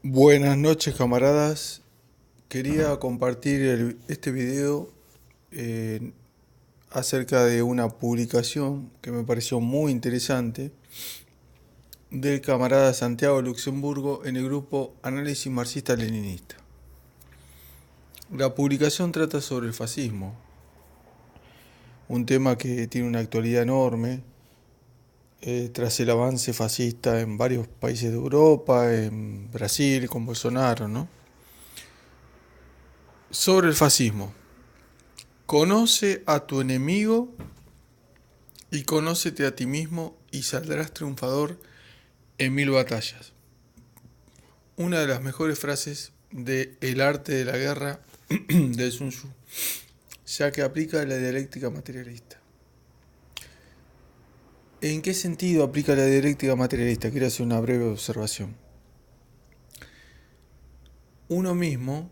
Buenas noches, camaradas. Quería compartir este video eh, acerca de una publicación que me pareció muy interesante del camarada Santiago Luxemburgo en el grupo Análisis Marxista-Leninista. La publicación trata sobre el fascismo, un tema que tiene una actualidad enorme tras el avance fascista en varios países de Europa, en Brasil con Bolsonaro, ¿no? Sobre el fascismo. Conoce a tu enemigo y conócete a ti mismo y saldrás triunfador en mil batallas. Una de las mejores frases de El arte de la guerra de Sun Tzu, ya que aplica la dialéctica materialista. ¿En qué sentido aplica la dialéctica materialista? Quiero hacer una breve observación. Uno mismo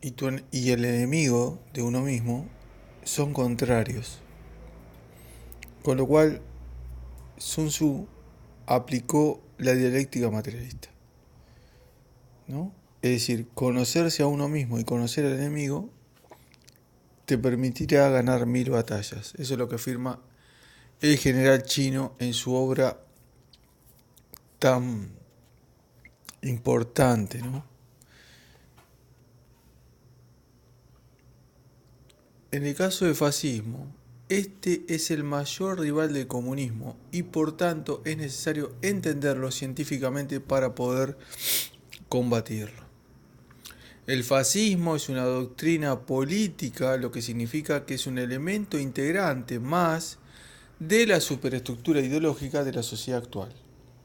y el enemigo de uno mismo son contrarios. Con lo cual, Sun Tzu aplicó la dialéctica materialista, ¿no? Es decir, conocerse a uno mismo y conocer al enemigo te permitirá ganar mil batallas. Eso es lo que afirma el general chino en su obra tan importante, ¿no? En el caso del fascismo, este es el mayor rival del comunismo y por tanto es necesario entenderlo científicamente para poder combatirlo. El fascismo es una doctrina política, lo que significa que es un elemento integrante más de la superestructura ideológica de la sociedad actual.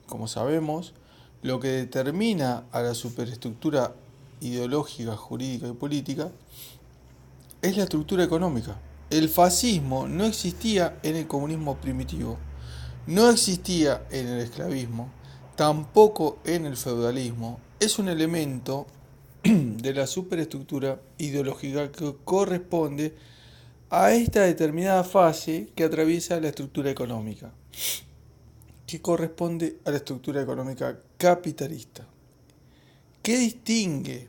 Como sabemos, lo que determina a la superestructura ideológica, jurídica y política es la estructura económica. El fascismo no existía en el comunismo primitivo, no existía en el esclavismo, tampoco en el feudalismo. Es un elemento de la superestructura ideológica que corresponde a esta determinada fase que atraviesa la estructura económica, que corresponde a la estructura económica capitalista. ¿Qué distingue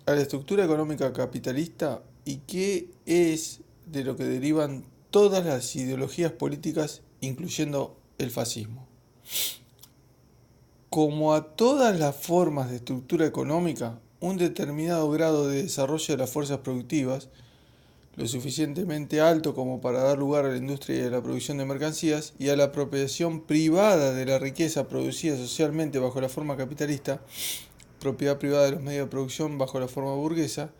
a la estructura económica capitalista y qué es de lo que derivan todas las ideologías políticas, incluyendo el fascismo? Como a todas las formas de estructura económica, un determinado grado de desarrollo de las fuerzas productivas, lo suficientemente alto como para dar lugar a la industria y a la producción de mercancías y a la apropiación privada de la riqueza producida socialmente bajo la forma capitalista, propiedad privada de los medios de producción bajo la forma burguesa,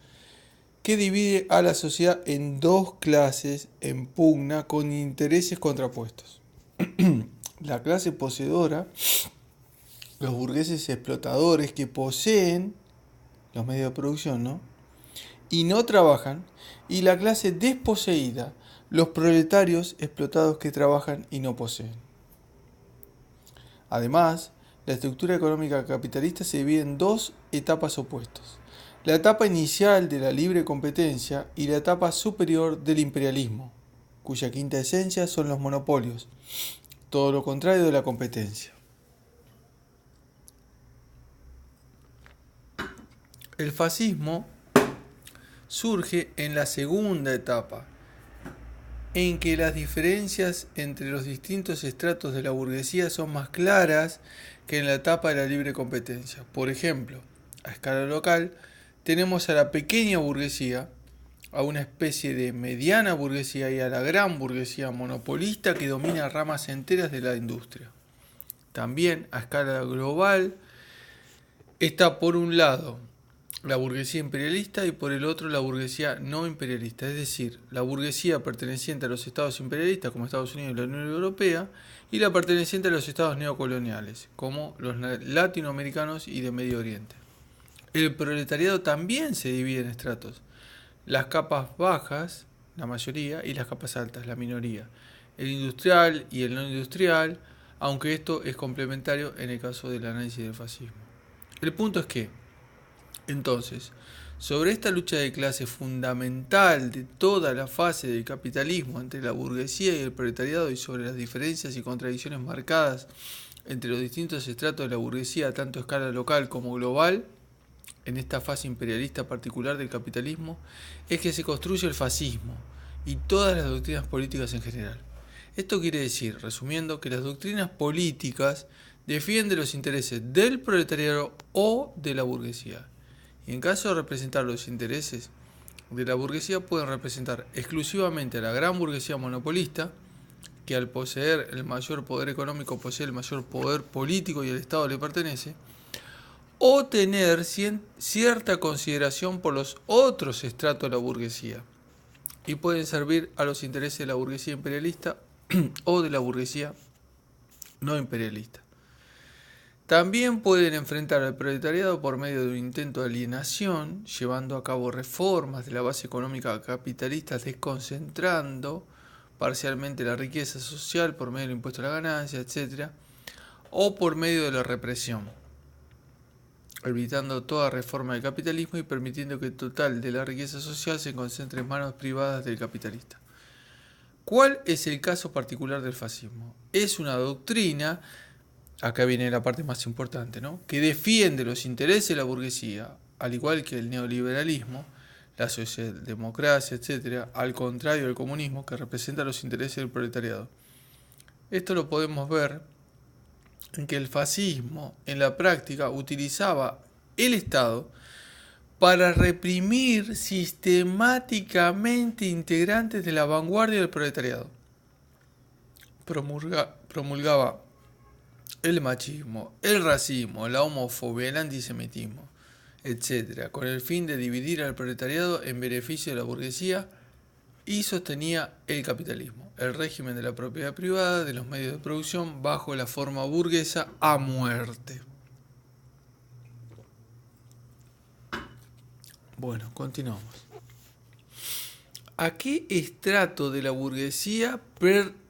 que divide a la sociedad en dos clases en pugna con intereses contrapuestos. La clase poseedora, los burgueses explotadores que poseen los medios de producción, ¿no? Y no trabajan, y la clase desposeída, los proletarios explotados que trabajan y no poseen. Además, la estructura económica capitalista se divide en dos etapas opuestas. La etapa inicial de la libre competencia y la etapa superior del imperialismo, cuya quinta esencia son los monopolios, todo lo contrario de la competencia. El fascismo surge en la segunda etapa, en que las diferencias entre los distintos estratos de la burguesía son más claras que en la etapa de la libre competencia. Por ejemplo, a escala local, tenemos a la pequeña burguesía, a una especie de mediana burguesía y a la gran burguesía monopolista que domina ramas enteras de la industria. También, a escala global, está por un lado la burguesía imperialista y por el otro la burguesía no imperialista, es decir, la burguesía perteneciente a los estados imperialistas como Estados Unidos y la Unión Europea y la perteneciente a los estados neocoloniales como los latinoamericanos y de Medio Oriente. El proletariado también se divide en estratos, las capas bajas, la mayoría, y las capas altas, la minoría, el industrial y el no industrial, aunque esto es complementario en el caso del análisis del fascismo. El punto es que entonces, sobre esta lucha de clase fundamental de toda la fase del capitalismo entre la burguesía y el proletariado y sobre las diferencias y contradicciones marcadas entre los distintos estratos de la burguesía, tanto a escala local como global, en esta fase imperialista particular del capitalismo es que se construye el fascismo y todas las doctrinas políticas en general. Esto quiere decir, resumiendo, que las doctrinas políticas defienden los intereses del proletariado o de la burguesía. Y en caso de representar los intereses de la burguesía, pueden representar exclusivamente a la gran burguesía monopolista, que al poseer el mayor poder económico posee el mayor poder político y el Estado le pertenece, o tener cierta consideración por los otros estratos de la burguesía, y pueden servir a los intereses de la burguesía imperialista o de la burguesía no imperialista. También pueden enfrentar al proletariado por medio de un intento de alienación, llevando a cabo reformas de la base económica capitalista, desconcentrando parcialmente la riqueza social por medio del impuesto a la ganancia, etc., o por medio de la represión, evitando toda reforma del capitalismo y permitiendo que el total de la riqueza social se concentre en manos privadas del capitalista. ¿Cuál es el caso particular del fascismo? Es una doctrina, acá viene la parte más importante, ¿no?, que defiende los intereses de la burguesía, al igual que el neoliberalismo, la socialdemocracia, etc., al contrario del comunismo, que representa los intereses del proletariado. Esto lo podemos ver en que el fascismo, en la práctica, utilizaba el Estado para reprimir sistemáticamente integrantes de la vanguardia del proletariado. Promulgaba el machismo, el racismo, la homofobia, el antisemitismo, etc., con el fin de dividir al proletariado en beneficio de la burguesía, y sostenía el capitalismo, el régimen de la propiedad privada de los medios de producción bajo la forma burguesa a muerte. Bueno, continuamos. ¿A qué estrato de la burguesía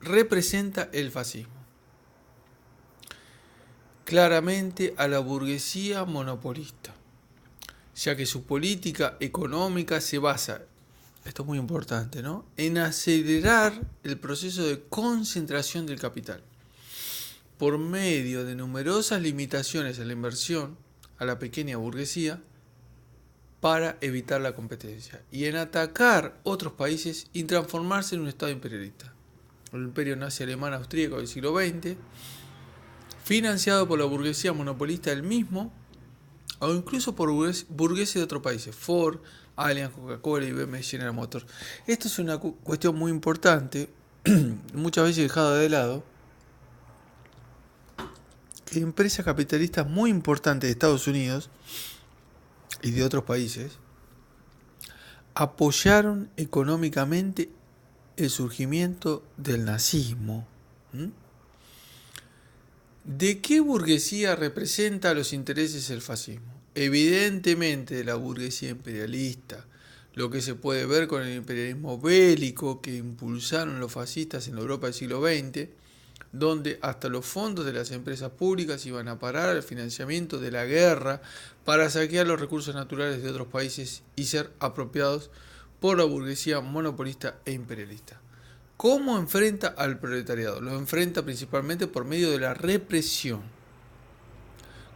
representa el fascismo? Claramente a la burguesía monopolista, ya que su política económica se basa, esto es muy importante, ¿no?, en acelerar el proceso de concentración del capital por medio de numerosas limitaciones a la inversión a la pequeña burguesía para evitar la competencia, y en atacar otros países y transformarse en un Estado imperialista. El imperio nazi alemán austríaco del siglo XX, financiado por la burguesía monopolista del mismo, o incluso por burgueses de otros países, Ford, Allianz, Coca-Cola, IBM, General Motors. Esto es una cuestión muy importante, muchas veces dejada de lado, que empresas capitalistas muy importantes de Estados Unidos y de otros países apoyaron económicamente el surgimiento del nazismo. ¿De qué burguesía representa los intereses el fascismo? Evidentemente de la burguesía imperialista, lo que se puede ver con el imperialismo bélico que impulsaron los fascistas en la Europa del siglo XX, donde hasta los fondos de las empresas públicas iban a parar al financiamiento de la guerra para saquear los recursos naturales de otros países y ser apropiados por la burguesía monopolista e imperialista. ¿Cómo enfrenta al proletariado? Lo enfrenta principalmente por medio de la represión,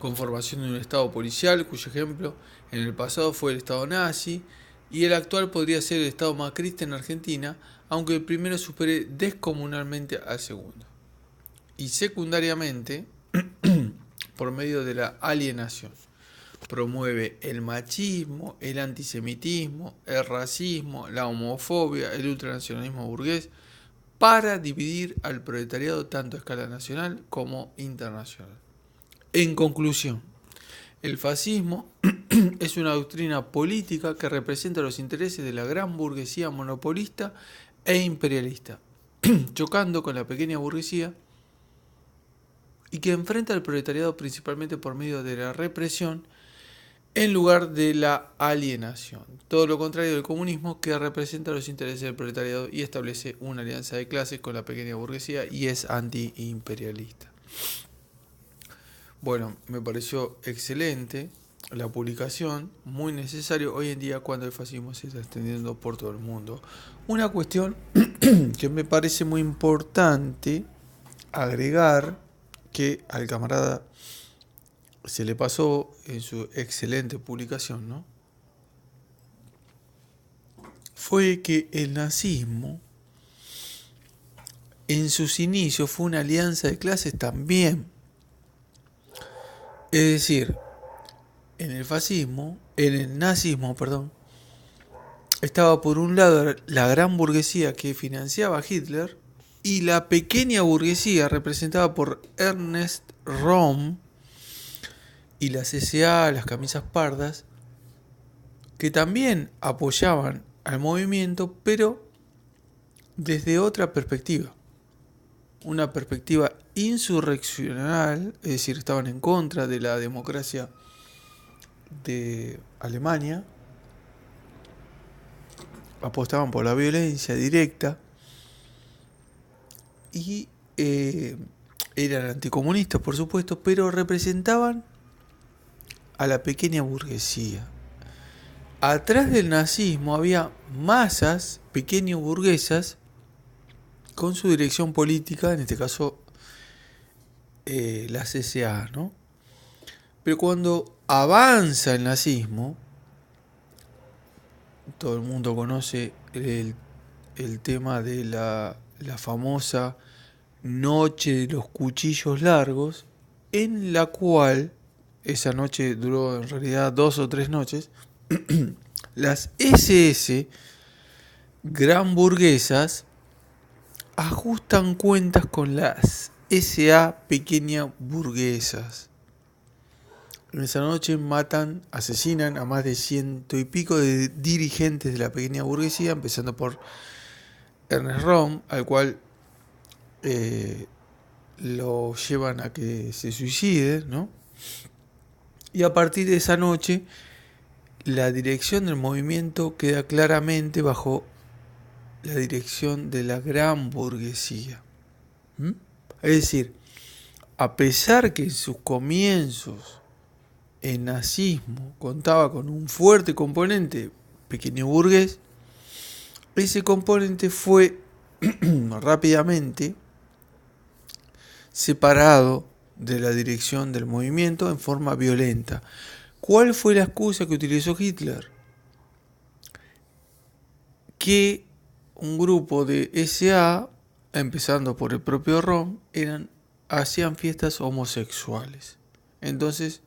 con formación de un Estado policial, cuyo ejemplo en el pasado fue el Estado nazi, y el actual podría ser el Estado macrista en Argentina, aunque el primero supere descomunalmente al segundo. Y secundariamente, por medio de la alienación. Promueve el machismo, el antisemitismo, el racismo, la homofobia, el ultranacionalismo burgués, para dividir al proletariado tanto a escala nacional como internacional. En conclusión, el fascismo es una doctrina política que representa los intereses de la gran burguesía monopolista e imperialista, chocando con la pequeña burguesía, y que enfrenta al proletariado principalmente por medio de la represión en lugar de la alienación. Todo lo contrario del comunismo, que representa los intereses del proletariado y establece una alianza de clases con la pequeña burguesía y es antiimperialista. Bueno, me pareció excelente la publicación, muy necesario hoy en día cuando el fascismo se está extendiendo por todo el mundo. Una cuestión que me parece muy importante agregar, que al camarada se le pasó en su excelente publicación, ¿no? Fue que el nazismo en sus inicios fue una alianza de clases también. Es decir, en el nazismo, perdón, estaba por un lado la gran burguesía que financiaba a Hitler y la pequeña burguesía representada por Ernest Röhm y las SA, las camisas pardas, que también apoyaban al movimiento, pero desde otra perspectiva. Una perspectiva insurreccional, es decir, estaban en contra de la democracia de Alemania, apostaban por la violencia directa y eran anticomunistas, por supuesto, pero representaban a la pequeña burguesía. Atrás del nazismo había masas pequeño burguesas con su dirección política, en este caso las SA, ¿no? Pero cuando avanza el nazismo, todo el mundo conoce el tema de la famosa noche de los cuchillos largos, en la cual esa noche duró en realidad 2 o 3 noches, las SS gran burguesas ajustan cuentas con las SA pequeña burguesas. En esa noche asesinan a más de 100 y pico de dirigentes de la pequeña burguesía, empezando por Ernest Röhm, al cual lo llevan a que se suicide, ¿no? Y a partir de esa noche, la dirección del movimiento queda claramente bajo la dirección de la gran burguesía. Es decir, a pesar que en sus comienzos el nazismo contaba con un fuerte componente pequeño burgués, ese componente fue rápidamente separado de la dirección del movimiento en forma violenta. ¿Cuál fue la excusa que utilizó Hitler? Que un grupo de SA, empezando por el propio Röhm, hacían fiestas homosexuales. Entonces,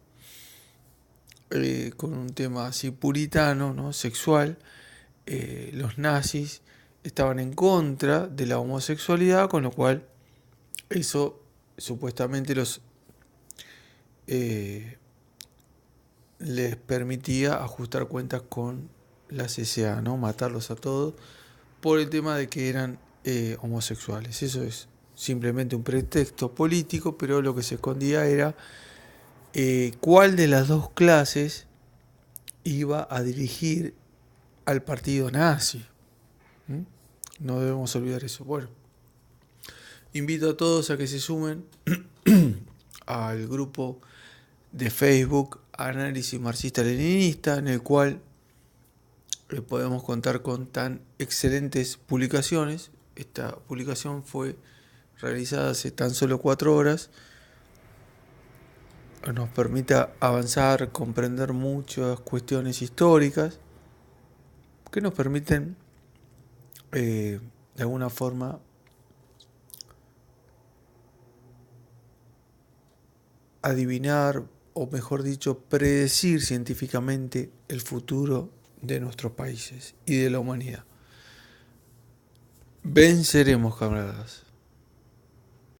con un tema así puritano, ¿no? Sexual, los nazis estaban en contra de la homosexualidad, con lo cual eso supuestamente les permitía ajustar cuentas con las SA, ¿no? Matarlos a todos por el tema de que eran homosexuales. Eso es simplemente un pretexto político, pero lo que se escondía era cuál de las dos clases iba a dirigir al partido nazi. No debemos olvidar eso. Bueno, invito a todos a que se sumen al grupo de Facebook Análisis Marxista-Leninista, en el cual podemos contar con tan excelentes publicaciones. Esta publicación fue realizada hace tan solo 4 horas. Nos permite avanzar, comprender muchas cuestiones históricas que nos permiten de alguna forma adivinar, o mejor dicho, predecir científicamente el futuro de nuestros países y de la humanidad. Venceremos, camaradas.